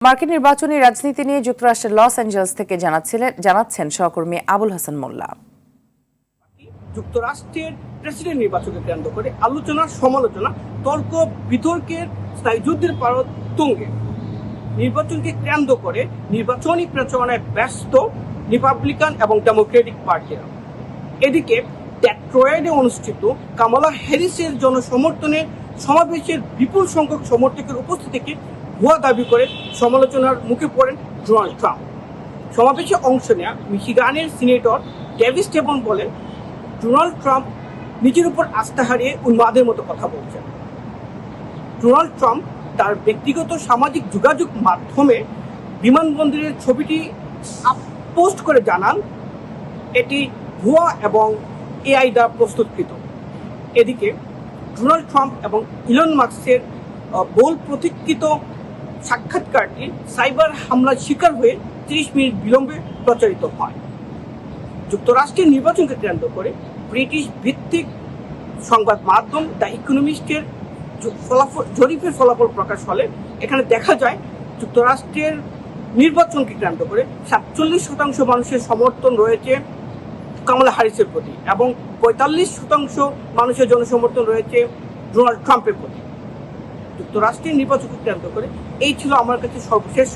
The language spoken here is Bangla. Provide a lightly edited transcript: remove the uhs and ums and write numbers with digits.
মার্কিন নির্বাচনী রাজনীতি নিয়ে যুক্তরাষ্ট্রের লস অ্যাঞ্জেলস থেকে জানাচ্ছেন সহকর্মী আবুল হাসান মোল্লা। যুক্তরাষ্ট্রের প্রেসিডেন্ট নির্বাচনকে কেন্দ্র করে আলোচনা সমালোচনা তর্ক বিতর্কের যুদ্ধের পারদ তুঙ্গে। নির্বাচনকে কেন্দ্র করে নির্বাচনী প্রচারণায় ব্যস্ত রিপাবলিকান এবং ডেমোক্রেটিক পার্টিরা। এদিকে ডেট্রয়েটে অনুষ্ঠিত কামালা হ্যারিসের জনসমর্থনে সমাবেশের বিপুল সংখ্যক সমর্থকের উপস্থিতিকে ভুয়া দাবি করে সমালোচনার মুখে পড়েন ডোনাল্ড ট্রাম্প। সমাবেশে অংশ নেয়া মিশিগানের সিনেটর ডেভিস টেবন বলেন, ডোনাল্ড ট্রাম্প নিজের উপর আস্থা হারিয়ে উন্মাদের মতো কথা বলছেন। ডোনাল্ড ট্রাম্প তার ব্যক্তিগত সামাজিক যোগাযোগ মাধ্যমে বিমানবন্দরের ছবিটি পোস্ট করে জানান, এটি ভুয়া এবং এআই দ্বারা প্রস্তুতকৃত। এদিকে ডোনাল্ড ট্রাম্প এবং ইলন মাস্কের বহুল প্রতীক্ষিত সাক্ষাৎকারটি সাইবার হামলার শিকার হয়ে 30 মিনিট বিলম্বে প্রচারিত হয়। যুক্তরাষ্ট্রের নির্বাচনকে কেন্দ্র করে ব্রিটিশ ভিত্তিক সংবাদ মাধ্যম দ্য ইকোনমিস্টের জরিপের ফলাফল প্রকাশ হলে এখানে দেখা যায় যুক্তরাষ্ট্রের নির্বাচনকে কেন্দ্র করে 47% মানুষের সমর্থন রয়েছে কামালা হ্যারিসের প্রতি এবং 45% মানুষের জনসমর্থন রয়েছে ডোনাল্ড ট্রাম্পের প্রতি। যুক্তরাষ্ট্রের নির্বাচনকে কেন্দ্র করে এই ছিল আমার কাছে সর্বশেষ